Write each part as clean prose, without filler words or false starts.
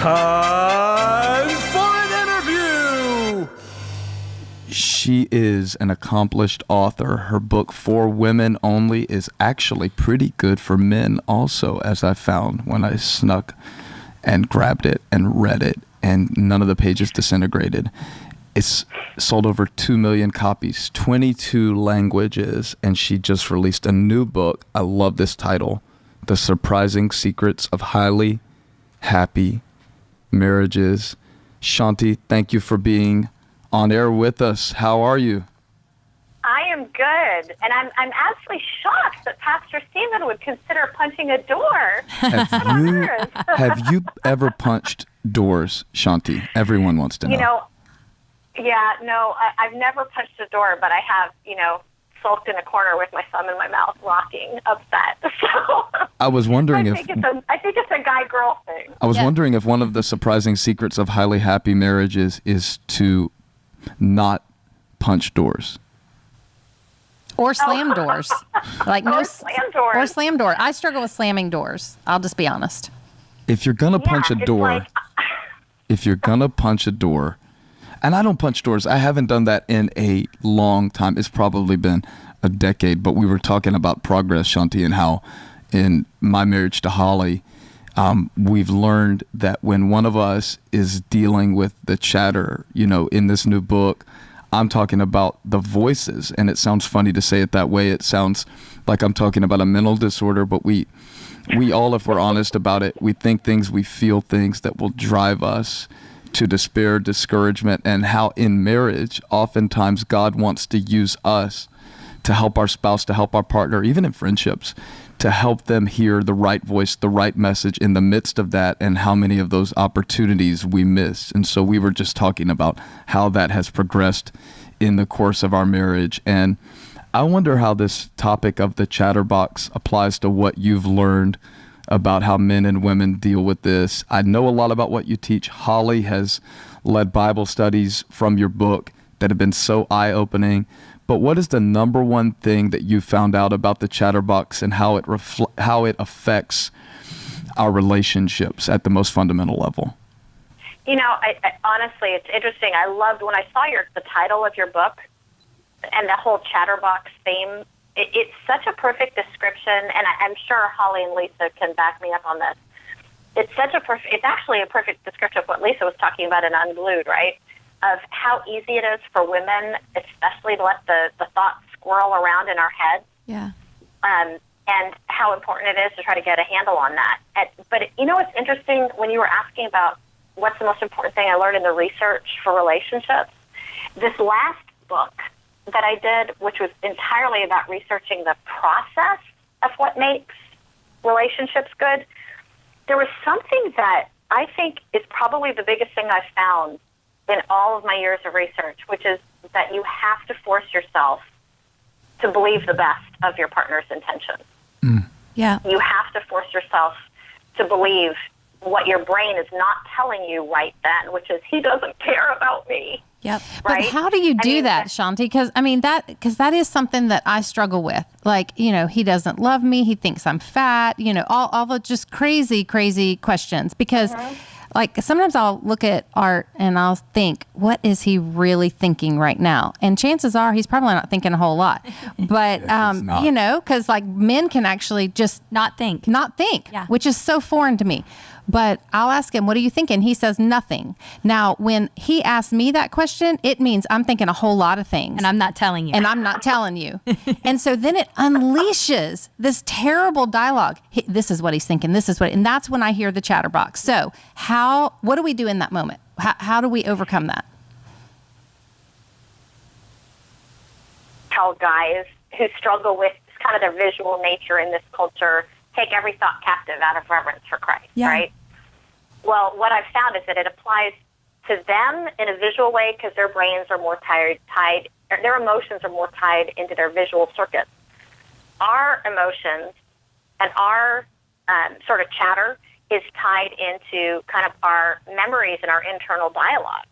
Time for an interview! She is an accomplished author. Her book, For Women Only, is actually pretty good for men also, as I found when I snuck and grabbed it and read it, and none of the pages disintegrated. It's sold over 2 million copies, 22 languages, and she just released a new book. I love this title, The Surprising Secrets of Highly Happy Marriages. Shaunti, thank you for being on air with us. How are you? I am good, and I'm absolutely shocked that Pastor Steven would consider punching a door. Have you ever punched doors, Shaunti? Everyone wants to know. I've never punched a door, but I have, sulked in a corner with my thumb in my mouth, rocking, upset. So I was wondering I think it's a guy-girl thing. I was wondering if one of the surprising secrets of highly happy marriages is to not punch doors. Or slam doors. Slam doors. Or slam door. I struggle with slamming doors. I'll just be honest. If you're going to punch a door, and I don't punch doors. I haven't done that in a long time. It's probably been a decade, but we were talking about progress, Shaunti, and how in my marriage to Holly, we've learned that when one of us is dealing with the chatter, in this new book, I'm talking about the voices, and it sounds funny to say it that way. It sounds like I'm talking about a mental disorder, but we all, if we're honest about it, we think things, we feel things that will drive us to despair, discouragement, and how in marriage, oftentimes God wants to use us to help our spouse, to help our partner, even in friendships, to help them hear the right voice, the right message in the midst of that, and how many of those opportunities we miss. And so we were just talking about how that has progressed in the course of our marriage. And I wonder how this topic of the Chatterbox applies to what you've learned about how men and women deal with this. I know a lot about what you teach. Holly has led Bible studies from your book that have been so eye-opening. But what is the number one thing that you found out about the Chatterbox and how it affects our relationships at the most fundamental level? I honestly, it's interesting. I loved when I saw the title of your book and the whole Chatterbox theme. It's such a perfect description, and I'm sure Holly and Lisa can back me up on this. It's actually a perfect description of what Lisa was talking about in Unglued, right? Of how easy it is for women, especially to let the thoughts swirl around in our heads. Yeah. And how important it is to try to get a handle on that. But what's interesting, when you were asking about what's the most important thing I learned in the research for relationships, this last book that I did, which was entirely about researching the process of what makes relationships good, there was something that I think is probably the biggest thing I've found in all of my years of research, which is that you have to force yourself to believe the best of your partner's intentions. Mm. Yeah. You have to force yourself to believe what your brain is not telling you right then, which is, he doesn't care about me. Yep. Right? But how do you do that, Shaunti? Because that is something that I struggle with. Like, he doesn't love me. He thinks I'm fat. All the just crazy, crazy questions. Because like sometimes I'll look at Art and I'll think, what is he really thinking right now? And chances are he's probably not thinking a whole lot. But, because like men can actually just not think, yeah. Which is so foreign to me. But I'll ask him, what are you thinking? He says nothing. Now, when he asks me that question, it means I'm thinking a whole lot of things. And I'm not telling you. And so then it unleashes this terrible dialogue. This is what he's thinking. And that's when I hear the Chatterbox. So what do we do in that moment? How do we overcome that? Tell guys who struggle with kind of their visual nature in this culture, take every thought captive out of reverence for Christ, right? Well, what I've found is that it applies to them in a visual way because their brains are more tied, their emotions are more tied into their visual circuits. Our emotions and our sort of chatter is tied into kind of our memories and our internal dialogue.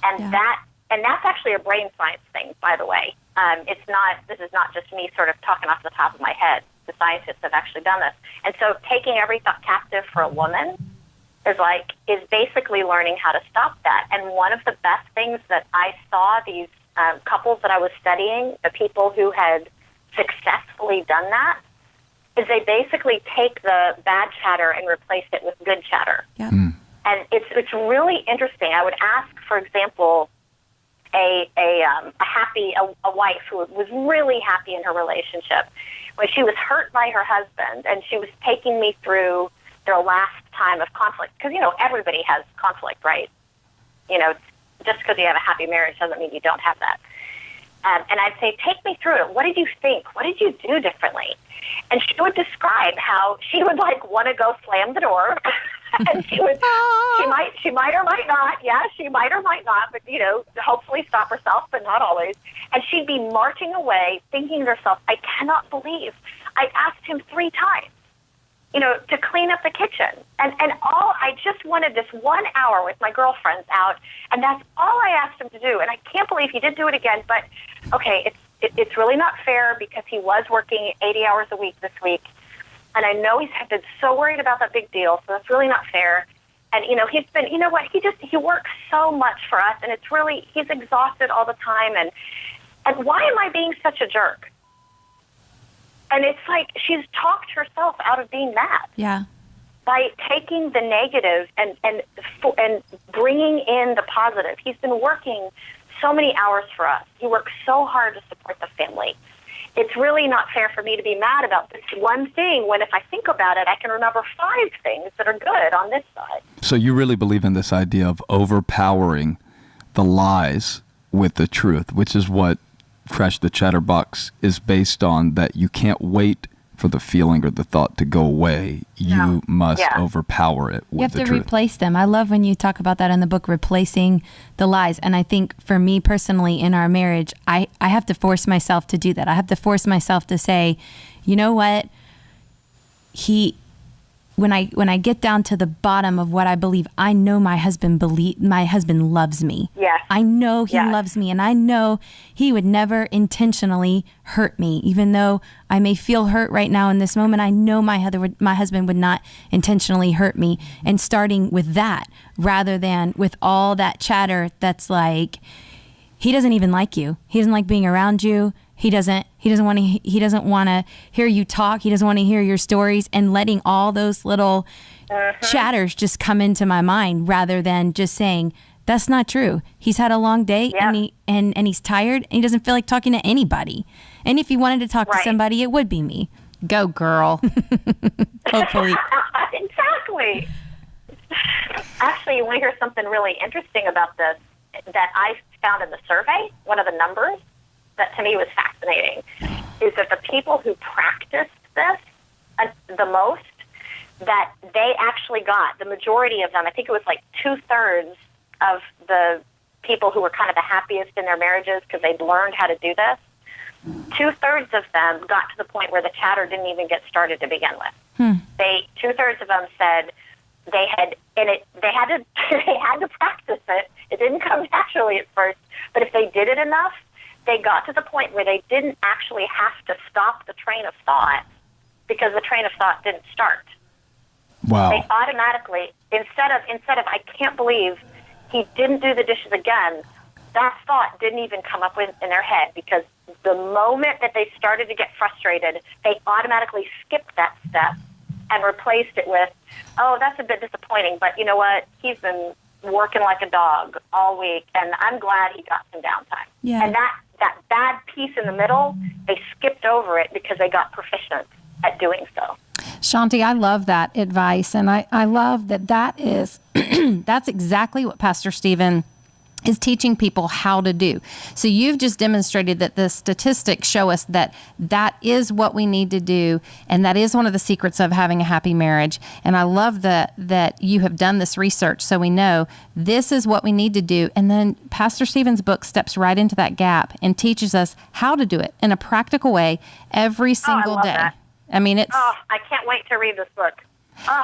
And that's actually a brain science thing, by the way. This is not just me sort of talking off the top of my head. The scientists have actually done this. And so taking every thought captive for a woman is basically learning how to stop that. And one of the best things that I saw these couples that I was studying, the people who had successfully done that, is they basically take the bad chatter and replace it with good chatter. Yep. And it's really interesting. I would ask, for example, a wife who was really happy in her relationship, when she was hurt by her husband, and she was taking me through their last time of conflict, because everybody has conflict, right? Just because you have a happy marriage doesn't mean you don't have that. And I'd say, take me through it. What did you think? What did you do differently? And she would describe how she would want to go slam the door. And she might or might not. Yeah, she might or might not, but, hopefully stop herself, but not always. And she'd be marching away thinking to herself, I cannot believe I asked him 3 times, to clean up the kitchen. And I just wanted this 1 hour with my girlfriends out, and that's all I asked him to do. And I can't believe he did do it again, but okay, it's really not fair because he was working 80 hours a week this week. And I know he's been so worried about that big deal, so that's really not fair. And, he's been, he works so much for us, and he's exhausted all the time. And why am I being such a jerk? And it's like she's talked herself out of being mad. Yeah. By taking the negative and bringing in the positive. He's been working so many hours for us. He works so hard to support the family. It's really not fair for me to be mad about this one thing when, if I think about it, I can remember 5 things that are good on this side. So you really believe in this idea of overpowering the lies with the truth, which is what Crash the Chatterbox is based on, that you can't wait for the feeling or the thought to go away. You must overpower it with the truth. You have to replace them. I love when you talk about that in the book, replacing the lies. And I think for me personally in our marriage, I have to force myself to do that. I have to force myself to say, you know what? When I get down to the bottom of what I believe, I know my husband loves me. Yes. I know he loves me, and I know he would never intentionally hurt me. Even though I may feel hurt right now in this moment, I know my husband would not intentionally hurt me. And starting with that, rather than with all that chatter that's like, he doesn't even like you. He doesn't like being around you. He doesn't want to hear you talk. He doesn't want to hear your stories, and letting all those little chatters just come into my mind, rather than just saying, that's not true. He's had a long day and he's tired and he doesn't feel like talking to anybody. And if he wanted to talk to somebody, it would be me. Go, girl. Hopefully. Exactly. Actually, you want to hear something really interesting about this that I found in the survey? One of the numbers that to me was fascinating is that the people who practiced this the most, that they actually got, the majority of them, I think it was like 2/3 of the people who were kind of the happiest in their marriages because they'd learned how to do this, 2/3 of them got to the point where the chatter didn't even get started to begin with. 2/3 of them said they had to practice it. It didn't come naturally at first, but if they did it enough, they got to the point where they didn't actually have to stop the train of thought because the train of thought didn't start. Wow. They automatically, instead of I can't believe he didn't do the dishes again, that thought didn't even come up in their head, because the moment that they started to get frustrated, they automatically skipped that step and replaced it with, oh, that's a bit disappointing, but you know what? He's been working like a dog all week, and I'm glad he got some downtime. Yeah. And that bad piece in the middle, they skipped over it because they got proficient at doing so. Shaunti, I love that advice, and I love that is that's exactly what Pastor Steven is teaching people how to do. So you've just demonstrated that the statistics show us that is what we need to do, and that is one of the secrets of having a happy marriage. And I love that you have done this research, so we know this is what we need to do. And then Pastor Steven's book steps right into that gap and teaches us how to do it in a practical way every single day. That. I mean, it's... Oh, I can't wait to read this book. Oh,